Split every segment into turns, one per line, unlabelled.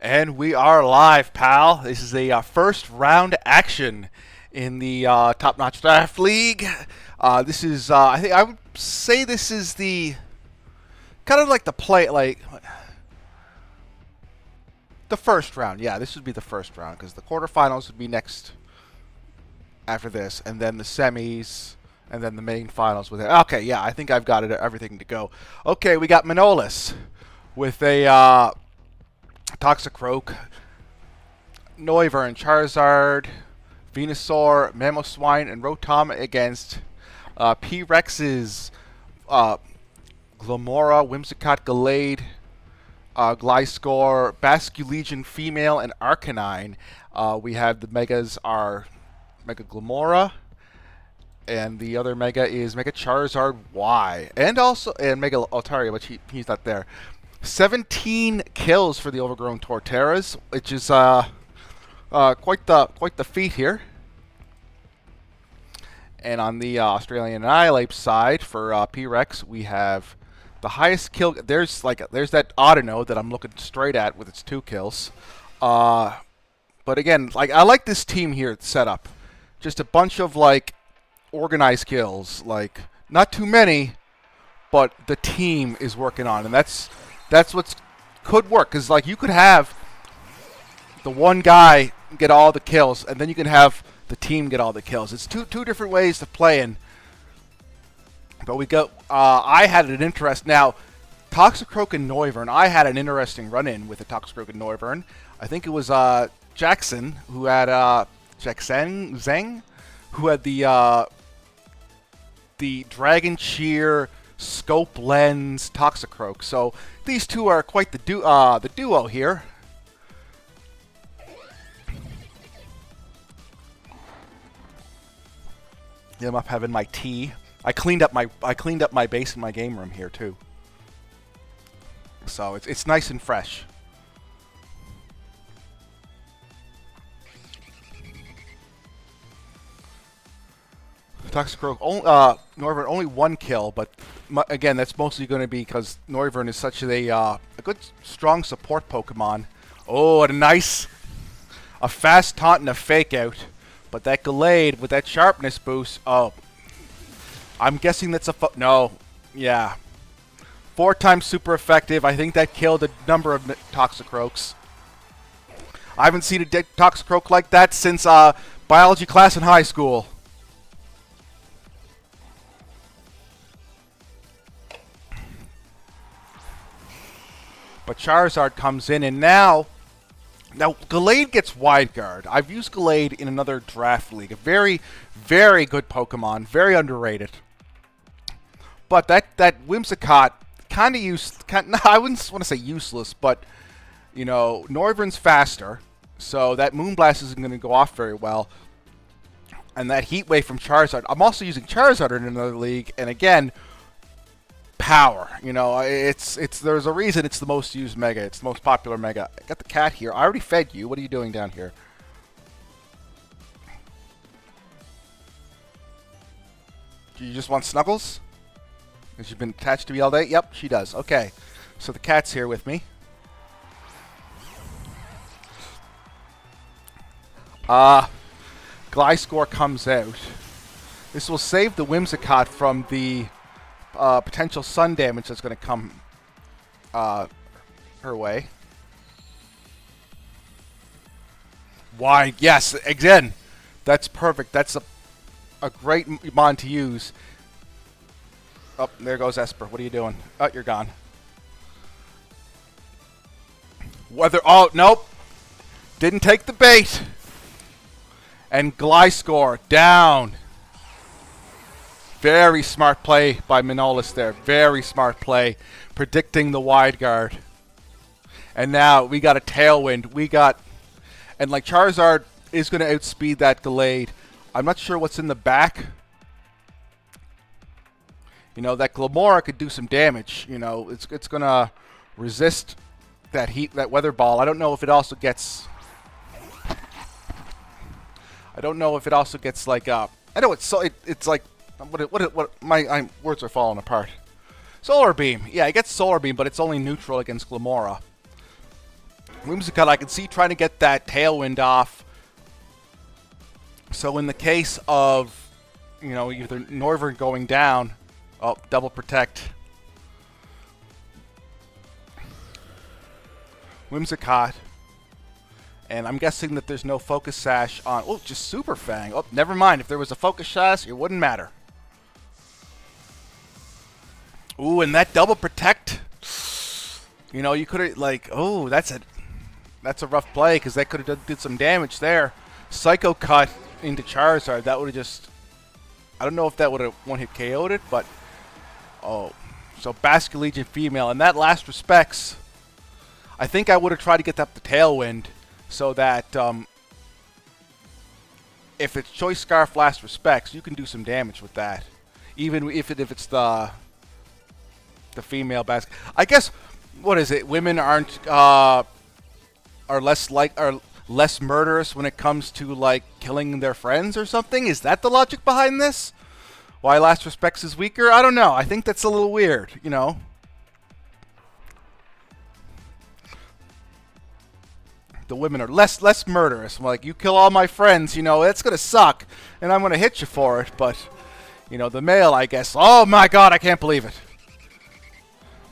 And we are live, pal. This is a first round action in the Top Notch Draft League. This is, I think, I would say this is the kind of like the the first round. Yeah, this would be the first round because the quarterfinals would be next after this, and then the semis, and then the main finals with it. Okay, yeah, I think I've got it, everything to go. Okay, we got Manolis with a Toxicroak, Noivern, Charizard, Venusaur, Mamoswine, and Rotom against P-Rex's Glamora, Whimsicott, Gallade, Gliscor, Basculegion Female, and Arcanine. We have the Megas are Mega Glamora, and the other Mega is Mega Charizard Y, and Mega Altaria, but he's not there. 17 kills for the Overgrown Torterras, which is quite the feat here. And on the Australian Annihilapes side for P-Rex, we have the highest kill. There's that Audino that I'm looking straight at with its 2 kills. But again, I like this team here set up. Just a bunch of organized kills. Not too many, but the team is working on, and that's what could work, because you could have the one guy get all the kills, and then you can have the team get all the kills. It's two different ways to play in. But we go. I had an interest now. Toxicroak and Noivern. I had an interesting run-in with the Toxicroak and Noivern. I think it was Jackson who had Zeng, who had the Dragon Cheer Scope Lens Toxicroak. So these two are quite the duo here. Yeah, I'm up having my tea. I cleaned up my base in my game room here too. So it's nice and fresh. Toxicroak, Noivern only 1 kill, but again, that's mostly going to be because Noivern is such a good, strong support Pokemon. Oh, and a fast taunt and a fake out. But that Gallade with that sharpness boost, oh, I'm guessing that's no, yeah. 4 times super effective. I think that killed a number of Toxicroaks. I haven't seen a Toxicroak like that since biology class in high school. But Charizard comes in, and now Gallade gets Wide Guard. I've used Gallade in another draft league. A very, very good Pokemon. Very underrated. But that Whimsicott, kind of I wouldn't want to say useless, but, Noivern's faster, so that Moonblast isn't going to go off very well. And that Heat Wave from Charizard. I'm also using Charizard in another league, and again, power. There's a reason it's the most used Mega. It's the most popular Mega. I got the cat here. I already fed you. What are you doing down here? Do you just want Snuggles? Has she been attached to me all day? Yep, she does. Okay. So the cat's here with me. Gliscor comes out. This will save the Whimsicott from the potential sun damage that's going to come her way. Why? Yes, again, that's perfect. That's a great mon to use. Oh, there goes Esper. What are you doing? Oh, you're gone. Oh, nope. Didn't take the bait. And Gliscor down. Very smart play by Manolis there. Very smart play. Predicting the Wide Guard. And now we got a Tailwind. And Charizard is going to outspeed that Gallade. I'm not sure what's in the back. That Glamora could do some damage. It's going to resist that Weather Ball. I don't know if it also gets... I know it's like... My words are falling apart. Solar Beam. Yeah, it gets Solar Beam, but it's only neutral against Glamora. Whimsicott, I can see trying to get that tailwind off. So in the case of, you know, either Norvern going down, oh, double protect. Whimsicott. And I'm guessing that there's no focus sash on... Oh, just Super Fang. Oh, never mind. If there was a focus sash, it wouldn't matter. Ooh, and that double protect... You know, you could have, like... Oh, that's a rough play, because that could have did some damage there. Psycho Cut into Charizard. That would have just... I don't know if that would have one-hit KO'd it, but... Oh. So, Basket Legion female. And that last respects... I think I would have tried to get up the Tailwind... So that if it's Choice Scarf last respects, you can do some damage with that, even if it's the female basket. I guess what is it? Women aren't are less murderous when it comes to like killing their friends or something. Is that the logic behind this? Why last respects is weaker? I don't know. I think that's a little weird. You know. The women are less murderous. Like, you kill all my friends, you know, it's gonna suck, and I'm gonna hit you for it. But, you know, the male, I guess. Oh my God, I can't believe it.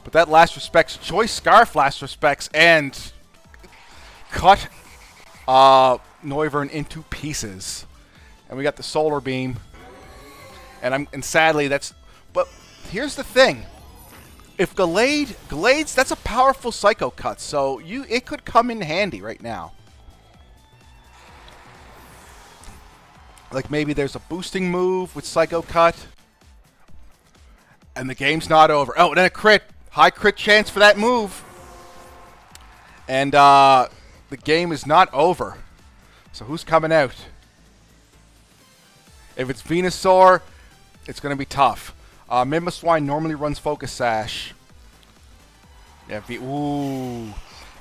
But that last respects, Choice Scarf last respects, and cut Noivern into pieces. And we got the Solar Beam. And sadly, that's. But here's the thing. If Gallades, that's a powerful Psycho Cut, so it could come in handy right now. Like maybe there's a boosting move with Psycho Cut, and the game's not over. Oh, and then a crit, high crit chance for that move, and the game is not over. So who's coming out? If it's Venusaur, it's going to be tough. Mimoswine normally runs Focus Sash. Yeah, ooh.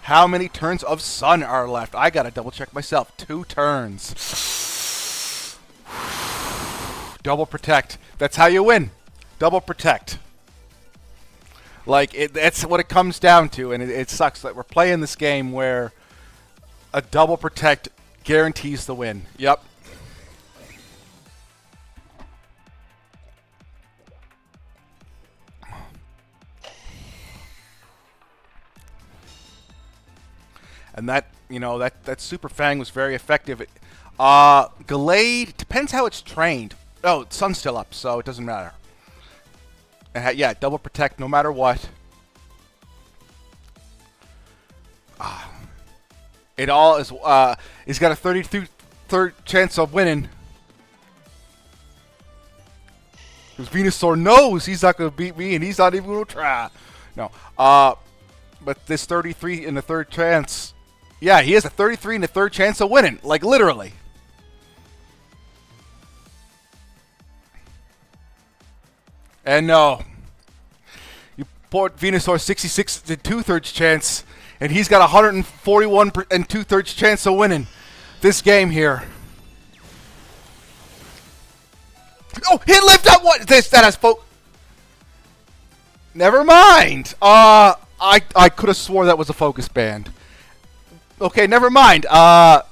How many turns of Sun are left? I gotta double check myself. 2 turns. Double protect. That's how you win. Double protect. Like, that's what it comes down to, and it sucks that we're playing this game where a double protect guarantees the win. Yep. And that, you know, that Super Fang was very effective. Gallade, depends how it's trained. Oh, Sun's still up, so it doesn't matter. And yeah, double protect no matter what. It all is, he's got a 33rd chance of winning. Because Venusaur knows he's not going to beat me, and he's not even going to try. No. But this 33 in the third chance... Yeah, he has a 33 and a third chance of winning. Like, literally. And no. You put Venusaur 66 and 2/3 chance, and he's got 141 and 2/3 chance of winning this game here. Oh, he lived up what? That has folk. Never mind. I could have swore that was a focus band. Okay, never mind. Well,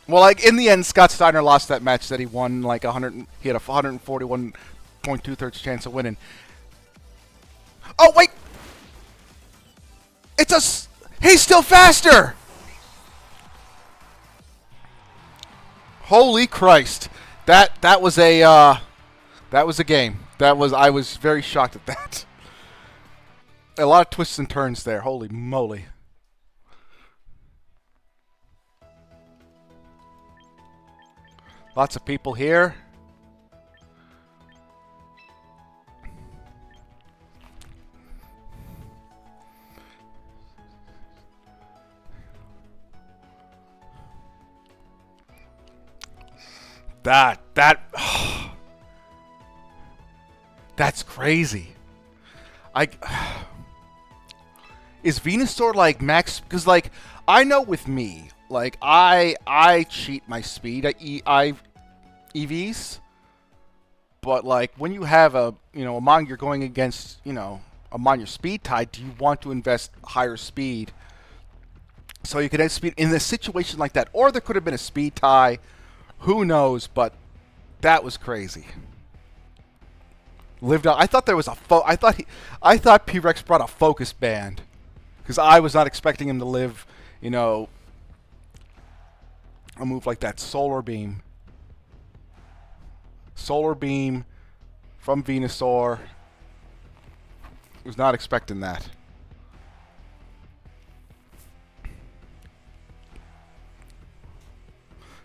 like in the end, Scott Steiner lost that match. That he won like 100. He had a 141.2/3 chance of winning. Oh wait, he's still faster. Holy Christ! That was a game. I was very shocked at that. A lot of twists and turns there. Holy moly. Lots of people here. That's crazy. Is Venusaur like max? Because like I know with me, like I cheat my speed. I EVs, but like when you have a among you're going against among your speed tide, do you want to invest higher speed So you could have speed in a situation like that, or there could have been a speed tie. Who knows? But that was crazy. Lived out. I thought there was a I thought P-Rex brought a focus band because I was not expecting him to live. You know, a move like that. Solar beam. Solar beam from Venusaur. Was not expecting that.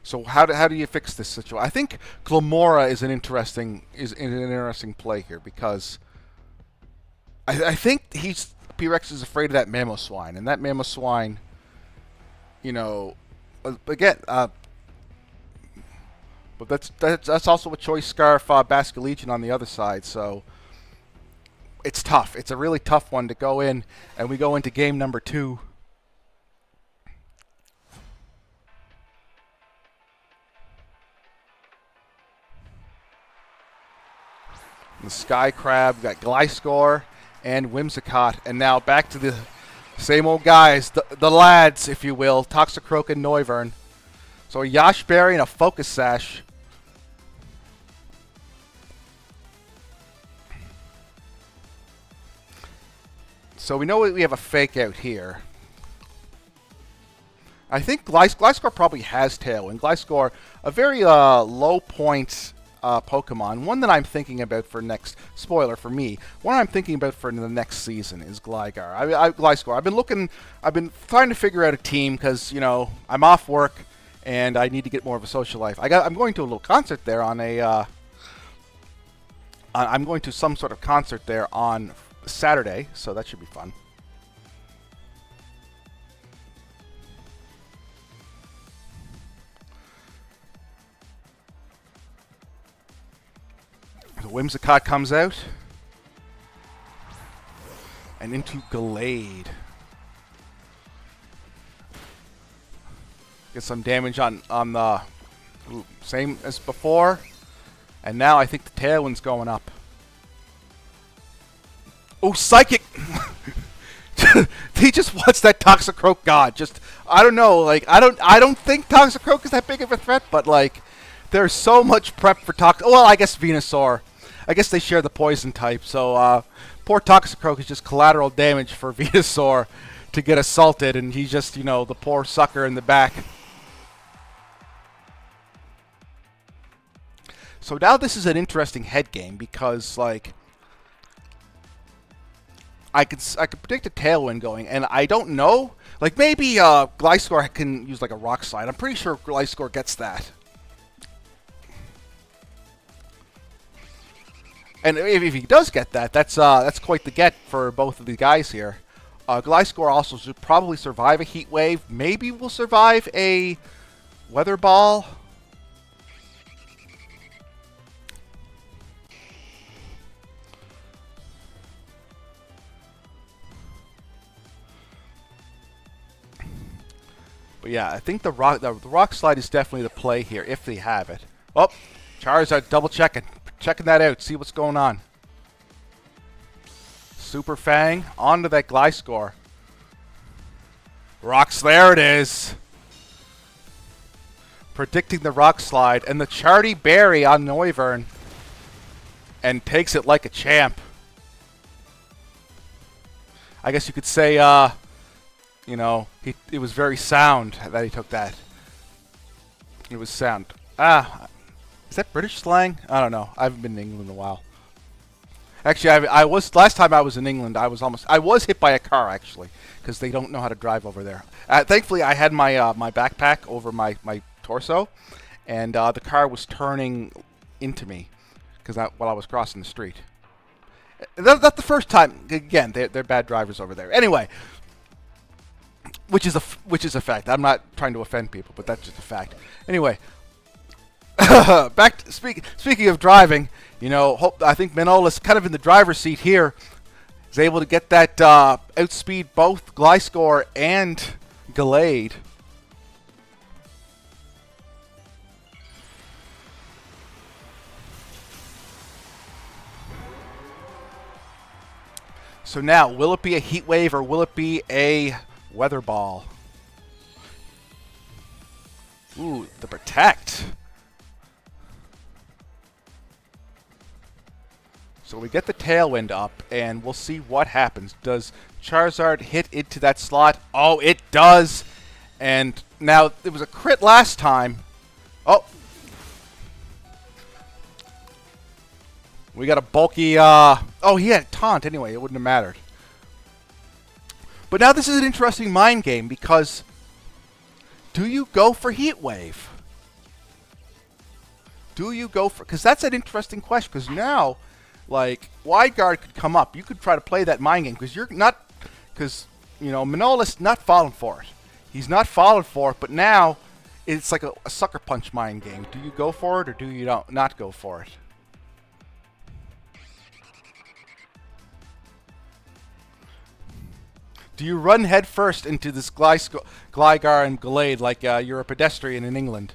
So how do you fix this situation? I think Glamora is an interesting play here because I think P-Rex is afraid of that Mamoswine, and that Mamoswine, you know, again, but that's also a Choice Scarf Basculegion on the other side, so it's tough. It's a really tough one to go in, and we go into game number 2. The Sky Crab, we got Gliscor and Whimsicott, and now back to the same old guys, the lads, if you will, Toxicroak and Noivern. So a Yash Berry and a Focus Sash. So we know we have a Fake Out here. I think Gliscor probably has Tailwind. Gliscor, a very low point Pokemon. One that I'm thinking about for next, spoiler for me, one I'm thinking about for the next season is Gligar. Gliscor. I've been trying to figure out a team because, you know, I'm off work and I need to get more of a social life. I'm going to a little concert there on a, I'm going to some sort of concert there on Saturday, so that should be fun. The Whimsicott comes out. And into Gallade. Get some damage on the... same as before. And now I think the Tailwind's going up. Oh, Psychic! He just wants that Toxicroak God. Just, I don't know, like, I don't think Toxicroak is that big of a threat, but, like, there's so much prep for well, I guess Venusaur. I guess they share the poison type, so poor Toxicroak is just collateral damage for Venusaur to get assaulted, and he's just, you know, the poor sucker in the back. So now this is an interesting head game because, like, I could predict a Tailwind going, and I don't know. Like, maybe Gliscor can use, like, a Rock Slide. I'm pretty sure Gliscor gets that. And if he does get that, that's quite the get for both of the guys here. Gliscor also should probably survive a Heat Wave. Maybe will survive a Weather Ball. But yeah, I think the rock slide is definitely the play here if they have it. Oh, Charizard double checking that out, see what's going on. Super Fang onto that Gliscor. Rocks, there it is. Predicting the rock slide and the Charty Berry on Noivern, and takes it like a champ. I guess you could say, you know, it was very sound that he took that. It was sound. Is that British slang? I don't know. I haven't been in England in a while. Actually, I was last time I was in England. I was hit by a car actually because they don't know how to drive over there. Thankfully, I had my my backpack over my torso, and the car was turning into me because while I was crossing the street. That's the first time. Again, they're bad drivers over there. Anyway. Which is a fact. I'm not trying to offend people, but that's just a fact. Anyway, back to speaking of driving, you know, I think Manola's kind of in the driver's seat here. Is able to get that outspeed both Gliscor and Gallade. So now, will it be a Heat Wave or will it be a Weather Ball? Ooh, the protect. So we get the Tailwind up, and we'll see what happens. Does Charizard hit into that slot? Oh, it does. And now, it was a crit last time. Oh. We got a bulky, oh, he had taunt anyway. It wouldn't have mattered. But now this is an interesting mind game, because do you go for Heat Wave? Do you go for... Because that's an interesting question, because now... Like, Wide Guard could come up. You could try to play that mind game because you're not... Because, you know, Manola's not falling for it. He's not falling for it, but now it's like a sucker punch mind game. Do you go for it or do you not go for it? Do you run head first into this Gligar and Gallade like you're a pedestrian in England?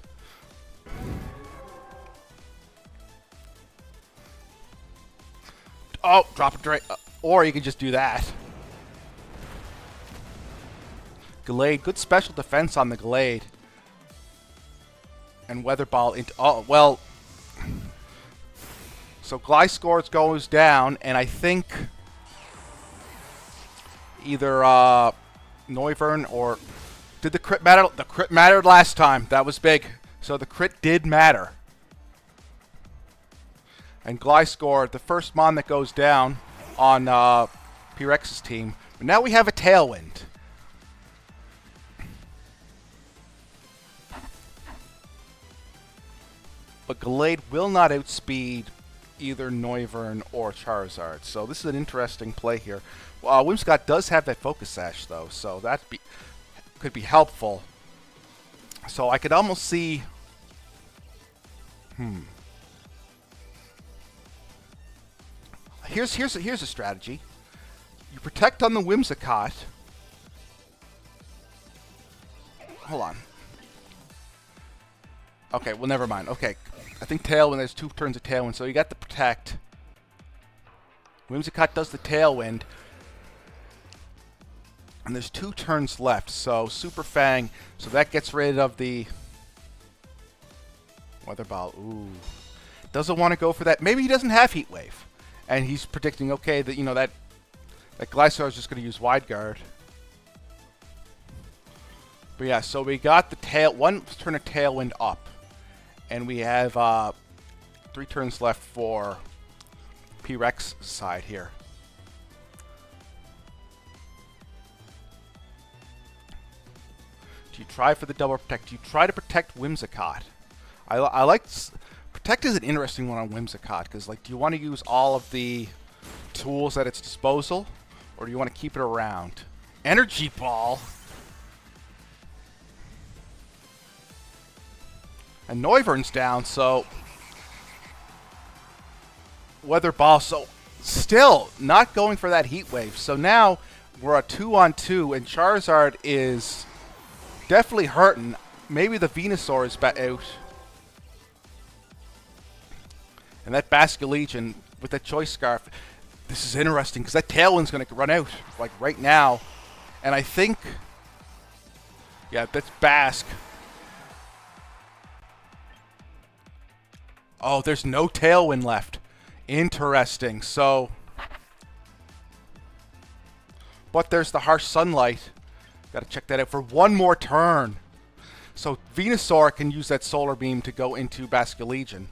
Oh, drop a Drake. Or you can just do that. Gallade. Good special defense on the Gallade. And Weather Ball into... Oh, well... So Gliscor goes down, and I think... Either Noivern or... Did the crit matter? The crit mattered last time. That was big. So the crit did matter. And Gliscor, the first Mon that goes down on P-Rex's team. But now we have a Tailwind. But Gallade will not outspeed either Noivern or Charizard. So this is an interesting play here. Whimsicott does have that Focus Sash, though, so that could be helpful. So I could almost see... Here's a strategy. You protect on the Whimsicott. Hold on. Okay, well, never mind. Okay, I think Tailwind, there's 2 turns of Tailwind, so you got the protect. Whimsicott does the Tailwind. And there's 2 turns left, so Super Fang, so that gets rid of the Weather Ball. Ooh. Doesn't want to go for that. Maybe he doesn't have Heat Wave. And he's predicting, okay, that, you know, that Gliscor is just going to use Wide Guard. But yeah, so we got the 1 turn of Tailwind up. And we have 3 turns left for P-Rex side here. Do you try for the double protect? Do you try to protect Whimsicott? I like... Protect is an interesting one on Whimsicott, because, like, do you want to use all of the tools at its disposal, or do you want to keep it around? Energy Ball! And Noivern's down, so... Weather Ball, so... Still, not going for that Heat Wave. So now, we're a 2-on-2, and Charizard is definitely hurting. Maybe the Venusaur is out. And that Basculegion with that Choice Scarf, this is interesting because that Tailwind's going to run out like right now. And I think, yeah, that's Basque. Oh, there's no Tailwind left. Interesting. So, but there's the Harsh Sunlight. Got to check that out for 1 more turn. So Venusaur can use that Solar Beam to go into Basculegion.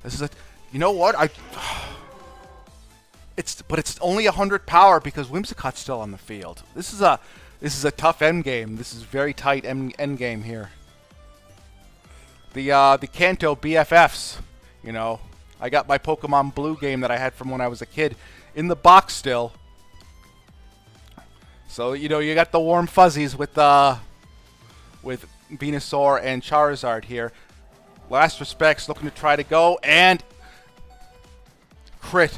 This is a, you know what? But it's only 100 power because Whimsicott's still on the field. This is a tough end game. This is very tight end game here. The Kanto BFFs, you know, I got my Pokemon Blue game that I had from when I was a kid in the box still. So you know you got the warm fuzzies with Venusaur and Charizard here. Last Respects looking to try to go, and crit.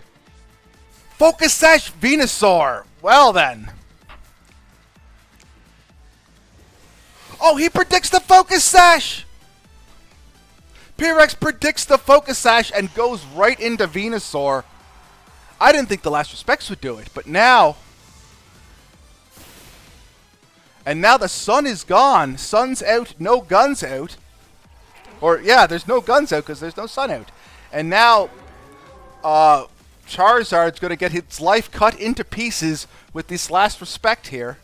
Focus Sash Venusaur. Well then. Oh, he predicts the Focus Sash. P-Rex predicts the Focus Sash and goes right into Venusaur. I didn't think the Last Respects would do it, but now... And now the sun is gone. Sun's out, no guns out. Or, yeah, there's no guns out because there's no sun out. And now Charizard's going to get its life cut into pieces with this last respect here.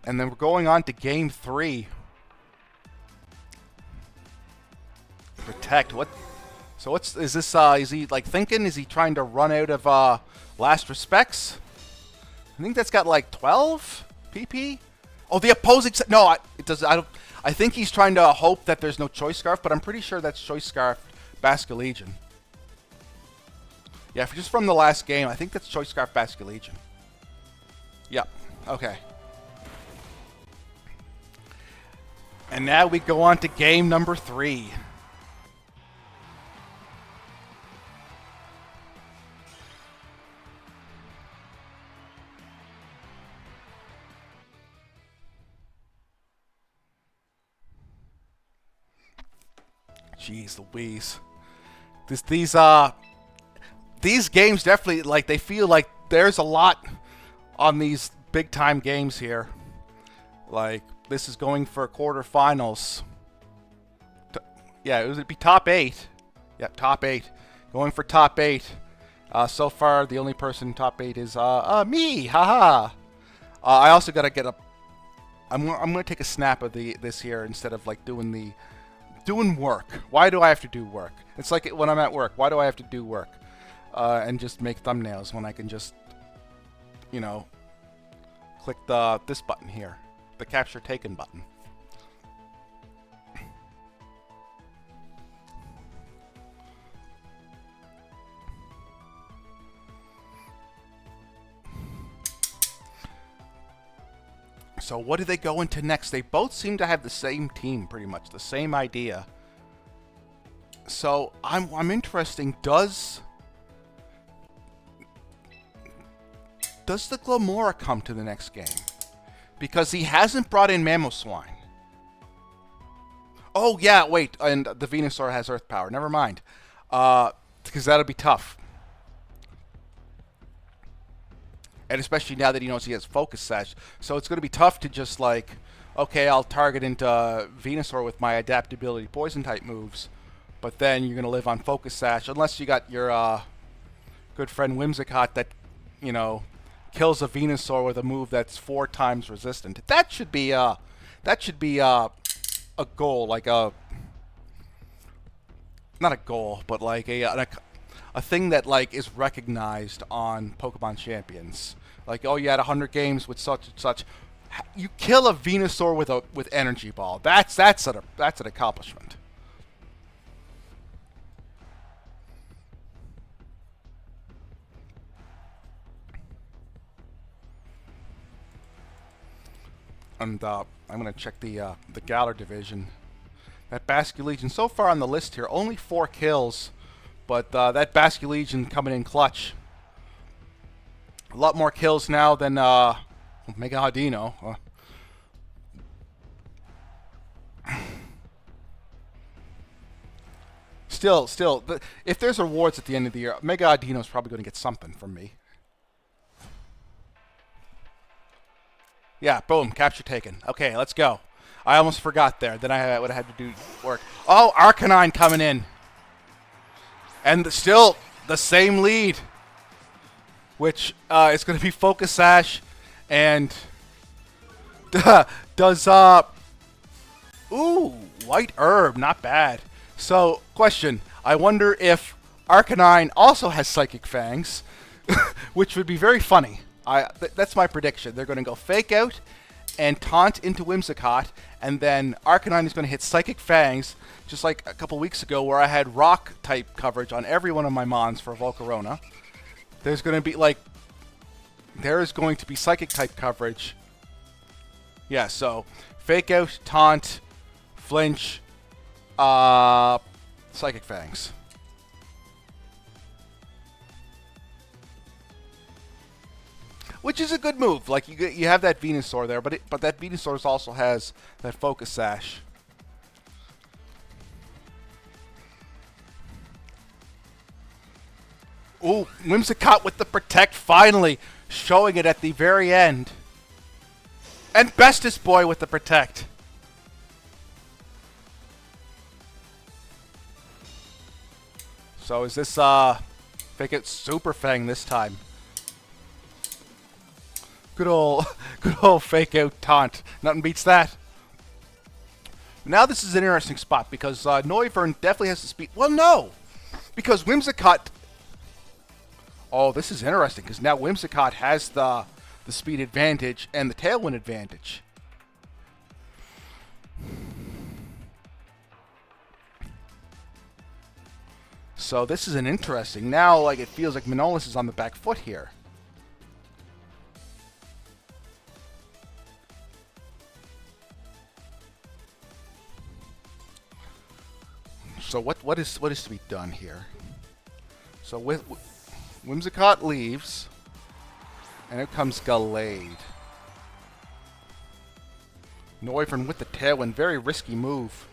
And then we're going on to game 3. Protect. What? So what's is this? Is he like thinking? Is he trying to run out of last respects? I think that's got like 12 PP. Oh, the opposing. No, it does. I don't. I think he's trying to hope that there's no Choice Scarf, but I'm pretty sure that's Choice Scarf Basculegion. Yeah, just from the last game, I think that's Choice Scarf Basculegion. Yep. Okay. And now we go on to game number 3. Jeez Louise. These games definitely, like, they feel like there's a lot on these big time games here. Like, this is going for quarterfinals. Yeah, it would be top 8. Yep, top 8. Going for top 8. So far, the only person in top 8 is me. Haha. I also gotta get a. I'm gonna take a snap of this here instead of like doing work. Why do I have to do work? It's like when I'm at work. Why do I have to do work? And just make thumbnails when I can just, you know, click this button here, the capture taken button. So what do they go into next? They both seem to have the same team, pretty much the same idea. So I'm interesting. Does the Glamora come to the next game? Because he hasn't brought in Mamoswine. Oh yeah, wait, and the Venusaur has Earth Power. Never mind, because that'll be tough. And especially now that he knows he has Focus Sash. So it's going to be tough to just like, okay, I'll target into Venusaur with my Adaptability Poison type moves. But then you're going to live on Focus Sash. Unless you got your good friend Whimsicott that, you know, kills a Venusaur with a move that's 4 times resistant. That should be a goal. Like a... Not a goal, but like a thing that like is recognized on Pokemon Champions. Like, oh, you had 100 games with such and such. You kill a Venusaur with Energy Ball. That's an accomplishment. And I'm gonna check the Galar division. That Basculegion so far on the list here, only 4 kills. But that Basculegion coming in clutch. A lot more kills now than Mega Audino. Still, if there's rewards at the end of the year, Mega Audino's probably going to get something from me. Yeah, boom, capture taken. Okay, let's go. I almost forgot there. Then I would have had to do work. Oh, Arcanine coming in. And still the same lead, which is going to be Focus Sash, and does ooh, White Herb, not bad. So, question: I wonder if Arcanine also has Psychic Fangs, which would be very funny. That's my prediction. They're going to go Fake Out and Taunt into Whimsicott, and then Arcanine is going to hit Psychic Fangs, just like a couple weeks ago where I had Rock-type coverage on every one of my Mons for Volcarona. There is going to be Psychic-type coverage. Yeah, so Fake Out, Taunt, Flinch, Psychic Fangs. Which is a good move. Like you have that Venusaur there, but that Venusaur also has that Focus Sash. Ooh, Whimsicott with the Protect finally showing it at the very end. And Bestest Boy with the Protect. So is this fake it Super Fang this time? Good old fake out taunt. Nothing beats that. Now this is an interesting spot because Noivern definitely has the speed. Well, no, because Whimsicott. Oh, this is interesting because now Whimsicott has the speed advantage and the tailwind advantage. So this is an interesting. Now, like, it feels like Manolis is on the back foot here. So what is to be done here? So with Whimsicott leaves, and out comes Gallade. Noivern with the tailwind, very risky move.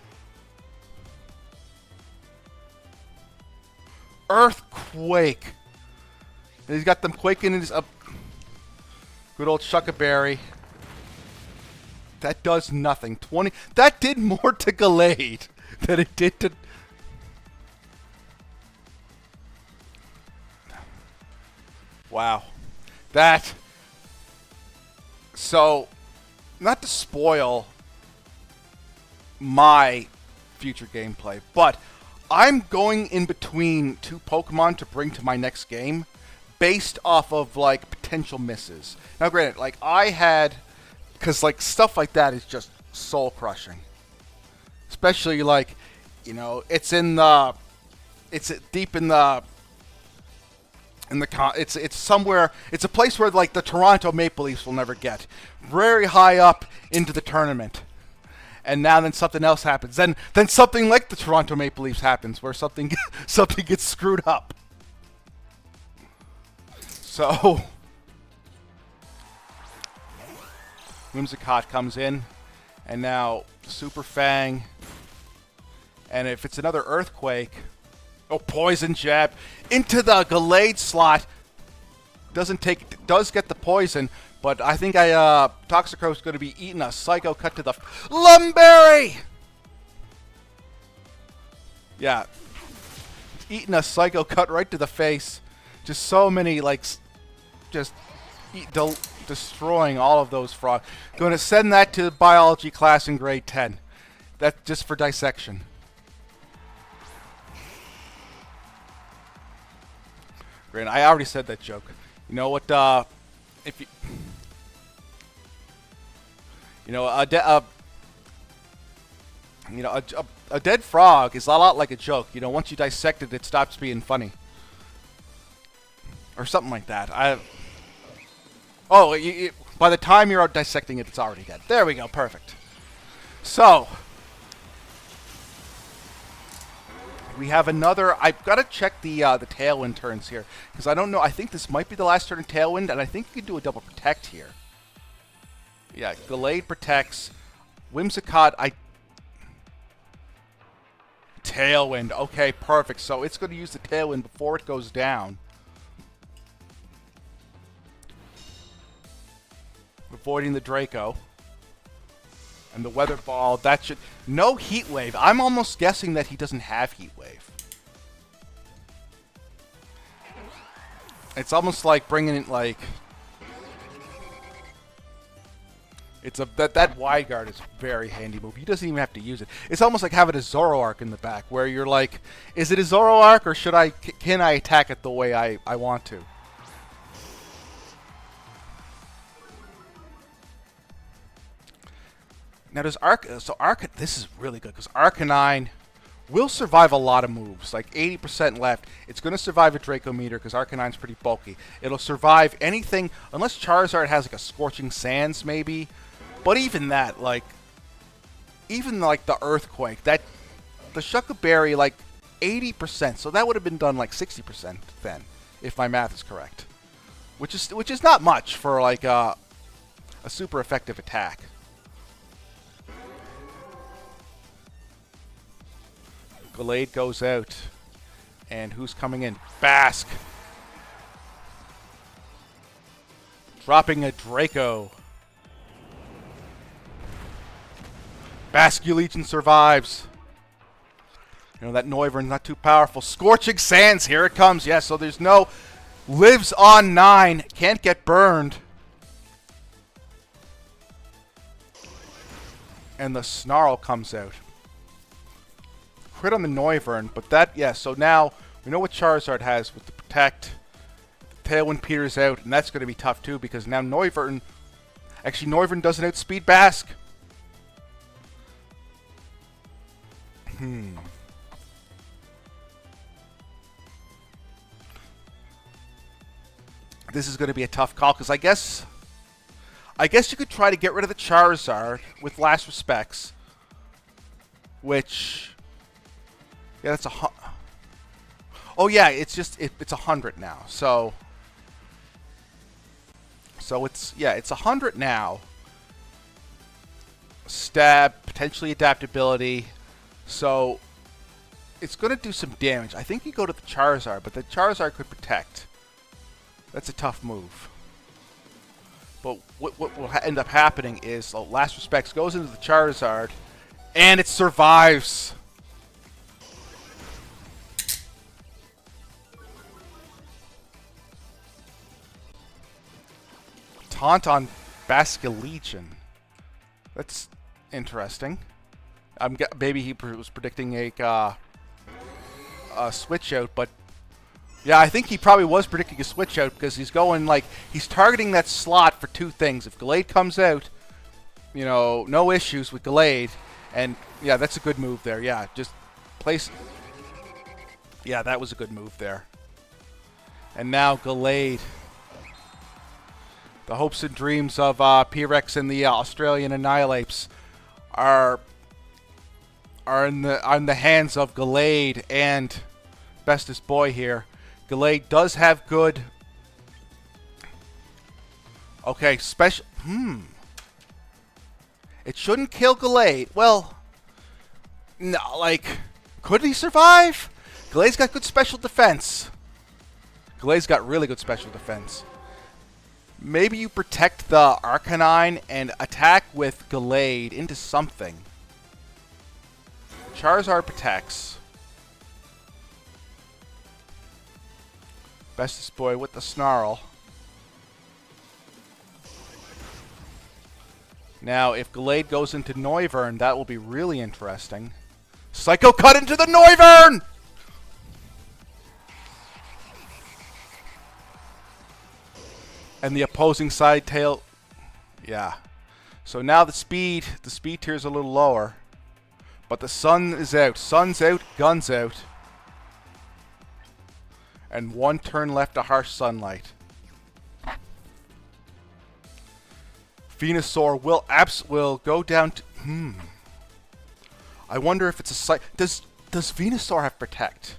Earthquake. And he's got them quaking in his good old Shuckaberry. That does nothing. 20. That did more to Gallade than it did to. Wow. That. So, not to spoil my future gameplay, but I'm going in between two Pokemon to bring to my next game based off of, like, potential misses. Now, granted, like, I had... Because, like, stuff like that is just soul-crushing. Especially, like, you know, it's in the... It's deep in the... It's somewhere... It's a place where, like, the Toronto Maple Leafs will never get. Very high up into the tournament. And now then something else happens. Then something like the Toronto Maple Leafs happens, where something gets screwed up. So Whimsicott comes in, and now Super Fang. And if it's another Earthquake, oh, Poison Jab into the Gallade slot. Does get the poison. But I think Toxicroak's going to be eating a Psycho Cut to the Lumberry! Yeah. Eating a Psycho Cut right to the face. Just so many, like, just destroying all of those frogs. Going to send that to biology class in grade 10. That's just for dissection. Great. I already said that joke. You know what, if you... You know, a dead frog is a lot like a joke. You know, once you dissect it, it stops being funny. Or something like that. By the time you're out dissecting it, it's already dead. There we go. Perfect. So, we have another... I've got to check the Tailwind turns here. Because I don't know. I think this might be the last turn in Tailwind, and I think you can do a double Protect here. Yeah, Gallade protects. Whimsicott, Tailwind. Okay, perfect. So it's going to use the Tailwind before it goes down. Avoiding the Draco. And the Weather Ball, that should... No Heat Wave. I'm almost guessing that he doesn't have Heat Wave. It's almost like bringing it, like... That wide guard is a very handy move. He doesn't even have to use it. It's almost like having a Zoroark in the back, where you're like, is it a Zoroark, or can I attack it the way I want to? Now does this is really good because Arcanine will survive a lot of moves, like 80% left. It's going to survive a Draco Meteor because Arcanine's pretty bulky. It'll survive anything unless Charizard has like a Scorching Sands maybe. But even that, like, even like the Earthquake, the Shuckaberry, like 80%. So that would have been done like 60% then, if my math is correct. Which is not much for like a super effective attack. Gallade goes out, and who's coming in? Bask. Dropping a Draco. Basque Legion survives. You know, that Noivern's not too powerful. Scorching Sands, here it comes. Yes, so there's no... Lives on 9. Can't get burned. And the Snarl comes out. Crit on the Noivern, but that... Yeah, so now we know what Charizard has with the Protect. Tailwind peters out, and that's going to be tough too, because now Noivern... Actually, Noivern doesn't outspeed Basque. This is going to be a tough call, because I guess you could try to get rid of the Charizard with Last Respects, which, yeah, that's a. Oh yeah, it's just it's 100 now. So it's, yeah, it's 100 now. Stab, potentially adaptability, so it's going to do some damage. I think you go to the Charizard, but the Charizard could protect. That's a tough move. But what will end up happening is Last Respects goes into the Charizard, and it survives. Taunt on Basque Legion. That's interesting. Maybe he was predicting a switch out, but yeah, I think he probably was predicting a switch out, because he's going, like, he's targeting that slot for two things. If Gallade comes out, you know, no issues with Gallade. And, yeah, that's a good move there. Yeah, just place... Yeah, that was a good move there. And now Gallade. The hopes and dreams of P-Rex and the Australian Annihilapes are in the hands of Gallade and Bestest Boy here. Gallade does have good... Okay, special... It shouldn't kill Gallade. Well, no, like, could he survive? Gallade's got good special defense. Gallade's got really good special defense. Maybe you protect the Arcanine and attack with Gallade into something. Charizard protects. Bestest Boy with the Snarl. Now, if Gallade goes into Noivern, that will be really interesting. Psycho Cut into the Noivern! And the opposing side tail... Yeah. So now the speed tier is a little lower. But the sun is out. Sun's out, gun's out. And one turn left to Harsh Sunlight. Venusaur will go down to... I wonder if it's a... Does Venusaur have Protect?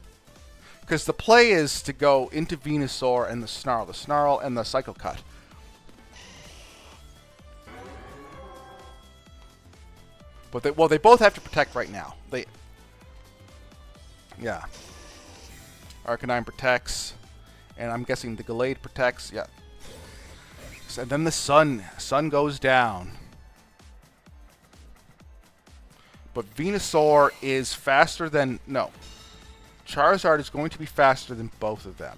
Because the play is to go into Venusaur and the Snarl and the Psycho Cut. But they both have to protect right now. Yeah. Arcanine protects, and I'm guessing the Gallade protects. Yeah. And then the sun goes down. But Venusaur is faster than... No. Charizard is going to be faster than both of them.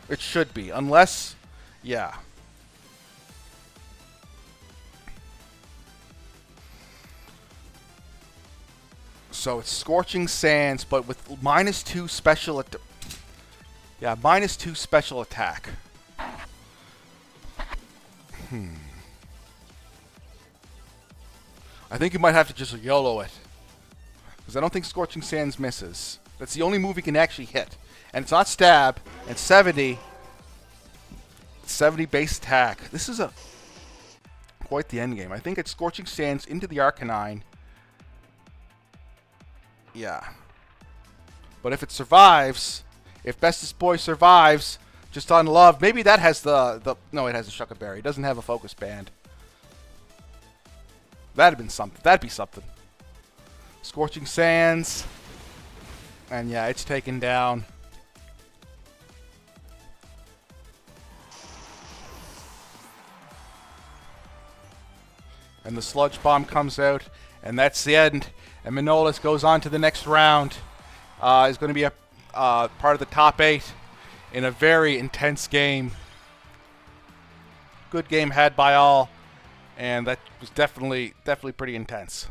It should be, unless... Yeah. So it's Scorching Sands, but with -2 special... Yeah, -2 special attack. I think you might have to just YOLO it. Because I don't think Scorching Sands misses. That's the only move he can actually hit. And it's not stab. And 70 base attack. This is quite the end game. I think it's Scorching Sands into the Arcanine. Yeah. But if it survives, if Bestest Boy survives, just on love, maybe that has no, it has a Shucka Berry. It doesn't have a Focus Band. That'd been something. That'd be something. Scorching Sands. And yeah, it's taken down. and the sludge bomb comes out, and that's the end. And Manolis goes on to the next round. Is going to be a part of the top 8 in a very intense game. Good game had by all, and that was definitely pretty intense.